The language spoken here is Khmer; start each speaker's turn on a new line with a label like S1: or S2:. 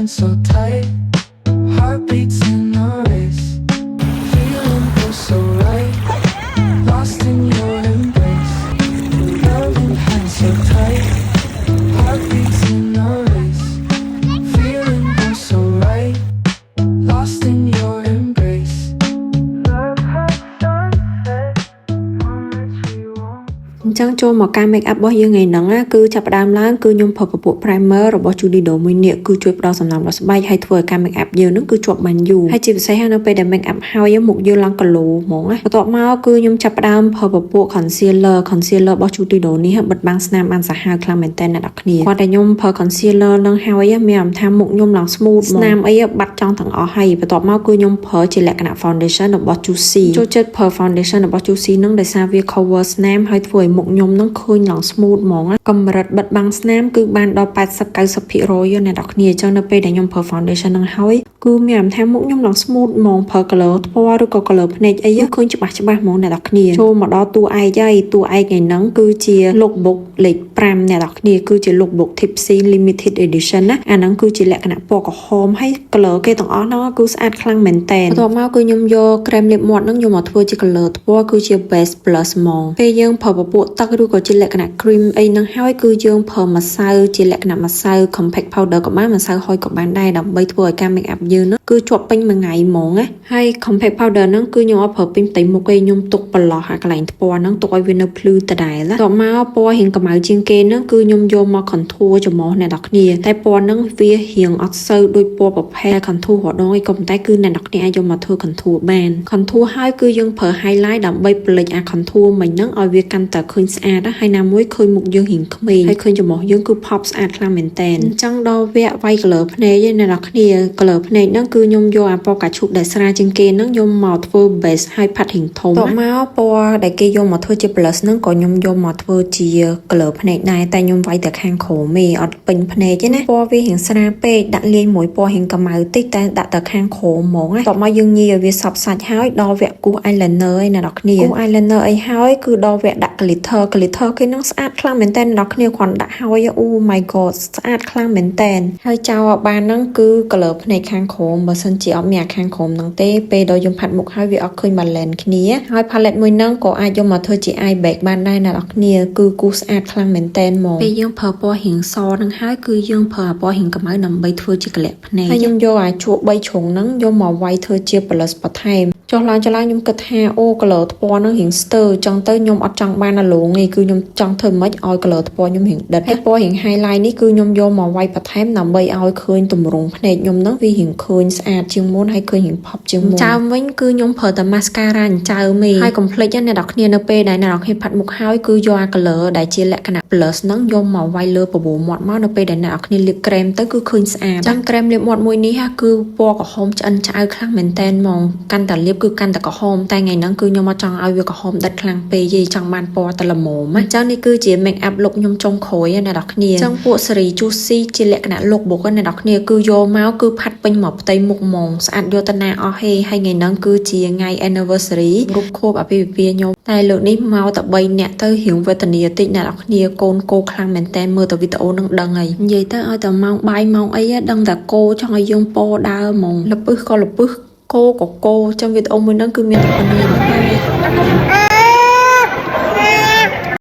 S1: hands so tight, heartbeats in a race, feeling oh so right, lost in your embrace, loving hands so tight, heartbeats in a race, feeling oh so right, lost in your embrace. Love has sunset on which we won't.
S2: ចឹងចូលមកការ make up របស់យើងថ្ងៃហ្នឹងគឺចាប់ផ្ដើមឡើងគឺខ្ញុំប្រើពពួក primer របស់ Judy Do មួយនេះគឺជួយផ្ដល់សំណើមដល់ស្បែកហើយធ្វើឲ្យការ make up យើងហ្នឹងគឺជាប់បានយូរហើយជាពិសេសនៅពេលដែល make up ហើយមុខយើងឡើង glow ហ្មងបន្ទាប់មកគឺខ្ញុំចាប់ផ្ដើមប្រើពពួក concealer របស់ Judy Do នេះបិទបាំងស្នាមបានសាហាវខ្លាំងមែនតើអ្នកនរគ្នាគាត់តែខ្ញុំប្រើ concealer នឹងហើយមានអារម្មណ៍ថាមុខខ្ញុំឡើង smooth ស្នាមអីបាត់ចង់ទាំងអស់ហើយបន្ទាប់មកគឺខ្ញុំប្រើជាលក្ខណៈ foundation របស់ Juicy ចូលចិត្តប្រើ foundation របស់ Juicy នឹងដោយសារវា cover ស្នាមហើយធ្វើឲ្យមុខខ្ញុំនឹងឃើញឡើង smooth ហ្មងកម្រិតបិទបាំងស្នាមគឺបានដល់ 80-90% អ្នកនរគ្នាអញ្ចឹងនៅពេលដែលខ្ញុំប្រើ foundation នឹងហើយគឺមានអារម្មណ៍ថាមុខខ្ញុំឡើង smooth ហ្មងប្រើ color ថ្ពណ៌ឬក៏ color ភ្នែកអីឃើញច្បាស់ហ្មងអ្នកនរគ្នាចូលមកដល់តួឯកហើយតួឯកថ្ងៃហ្នឹងគឺជា lookbook លេខ5អ្នកនរគ្នាគឺជា lookbook Tipsy Limited Edition ណាអាហ្នឹងគឺជាលក្ខណៈពណ៌ក្រហមហើយ color គេទាំងអស់ហ្នឹងគឺស្អាតខ្លាំងមែនតើបន្ទាប់មកគឺខ្ញុំយក krem លាបមាត់ហ្នឹងយកមកធ្វើជា color ថ្ពណ៌គឺជា base plus ហ្មងពេលយើងប្រើពពួកទឹកឬក៏ជាលក្ខណៈ cream អីហ្នឹងហើយគឺយើងប្រើម្សៅជាលក្ខណៈម្សៅ compact powder ក៏បានម្សៅហុយក៏បានដែរដើម្បីធ្វើឲ្យការ make up យើងហ្នឹងគឺជាប់ពេញមួយថ្ងៃហ្មងណាហើយ compact powder ហ្នឹងគឺខ្ញុំអត់ប្រើពេញផ្ទៃមុខទេខ្ញុំទុកបន្លោះអាកន្លែងថ្ពណ៌ហ្នឹងទុកឲ្យវានៅភ្លឺដដែលបន្ទាប់មកពណ៌រៀងកម្ៅជាងគេហ្នឹងគឺខ្ញុំយកមក contour ច្រមុះអ្នកនរគ្នាតែពណ៌ហ្នឹងវារៀងអត់សូវដូចពណ៌ប្រភេទ contour រដងឯងក៏ប៉ុន្តែគឺអ្នកនរគ្នាអាចយកមកធ្វើ contour បាន contour ហើយគឺយើងប្រើ highlight ដើម្បីផ្លេចអា contour មិញហ្នឹងឲ្យវាកាន់តែឃើញស្អាតហើយណាមួយឃើញមុខយើងរៀងក្មេងហើយឃើញច្រមុះយើងគឺ pop ស្អាតខ្លាំងមែនតើអញ្ចឹងដល់វគ្គវាយ color ភ្នែកឯអ្នកនរគ្នា color ភ្នែកហ្នឹងគឺខ្ញុំយកអាពណ៌កាឈូកដែលស្រាលជាងគេហ្នឹងយកមកធ្វើ base ហើយផាត់រៀងធំតមកពណ៌ដែលគេយកមកធ្វើជា plus ហ្នឹងក៏ខ្ញុំយកមកធ្វើជា color ភ្នែកដែរតែខ្ញុំវាយតែខាងក្រោមទេអត់ពេញភ្នែកទេណាពណ៌វារៀងស្រាលពេកដាក់លាយមួយពណ៌រៀងកម្ៅតិចតែដាក់តែខាងក្រោមហ្មងណាតមកយើងញីឲ្យវាសប់សាច់ហើយដល់វគ្គគូស eyeliner ឯអ្នកនរគ្នាគូស eyeliner អីហើយគឺដល់វគ្គដាក់ glitter គេហ្នឹងស្អាតខ្លាំងមែនតើអ្នកនរគ្នាគ្រាន់ដាក់ហើយ Oh my god ស្អាតខ្លាំងមែនតើហើយចោលបានហ្នឹងគឺ color ភ្នែកខាងក្រោមបើសិនជាអត់មានអាខាងក្រោមហ្នឹងទេពេលដល់យើងផាត់មុខហើយវាអត់ឃើញ balance គ្នាហើយ palette មួយហ្នឹងក៏អាចយកមកធ្វើជា eye bag បានដែរអ្នកនរគ្នាគឺគូស្អាតខ្លាំងមែនតើហ្មងពេលយើងប្រើពណ៌រៀងសហ្នឹងហើយគឺយើងប្រើពណ៌រៀងកម្ៅដើម្បីធ្វើជាកលៈភ្នែកហើយខ្ញុំយកអាជួប3ជ្រុងហ្នឹងយកមកវាយធ្វើជា plus បន្ថែមចុះឡើងខ្ញុំគិតថាអូ color ថ្ពណ៌ហ្នឹងរៀងស្ទើរចឹងទៅខ្ញុំអត់ចង់បានអាឡងទេគឺខ្ញុំចង់ធ្វើម៉េចឲ្យ color ថ្ពណ៌ខ្ញុំរៀងដិតហើយពណ៌រៀង highlight នេះគឺខ្ញុំយកមកវាយបន្ថែមដើម្បីឲ្យឃើញទម្រង់ភ្នែកខ្ញុំហ្នឹងវារៀងឃើញស្អាតជាងមុនហើយឃើញរៀង pop ជាងមុនចើមវិញគឺខ្ញុំប្រើតែ mascara ចើមទេហើយកុំភ្លេចអ្នកនរគ្នានៅពេលដែលអ្នកនរគ្នាផាត់មុខហើយគឺយកអា color ដែលជាលក្ខណៈ plus ហ្នឹងយកមកវាយលើបបូរមាត់មកនៅពេលដែលអ្នកនរគ្នាលាប krem ទៅគឺឃើញស្អាតចឹង krem លាបមាត់មួយនេះគឺពណ៌ក្រហមឆ្អិនឆ្អៅខ្លាំងមែនតើហ្មងកាន់តែលាបគឺកាន់តែក្រហមតែថ្ងៃហ្នឹងគឺខ្ញុំអត់ចង់ឲ្យវាក្រហមដិតខ្លាំងពេកទេចង់បានពណ៌តែល្មមអញ្ចឹងនេះគឺជា make up look ខ្ញុំចុងក្រោយអ្នកនរគ្នាអញ្ចឹងពួកសេរី Juicy ជាលក្ខណៈ lookbook អ្នកនរគ្នាគឺយកមកគឺផាត់ពេញមកផ្ទៃមុខហ្មងស្អាតយកទៅណាអស់ហេហើយថ្ងៃហ្នឹងគឺជាថ្ងៃ anniversary រូបខួបអាពាហ៍ពិពាហ៍ខ្ញុំតែលើកនេះមកតែ3នាក់ទៅរៀងវេទនាតិចអ្នកនរគ្នាកូនគោខ្លាំងមែនតើមើលតែវីដេអូនឹងដឹងហើយនិយាយទៅឲ្យតែម៉ោងបាយម៉ោងអីដឹងតែគោចង់ឲ្យយើងពោដើរហ្មងលពឹសក៏លពឹសគោក៏គោចឹងវីដេអូមួយហ្នឹងគឺមានតែប៉ុណ្្នេះ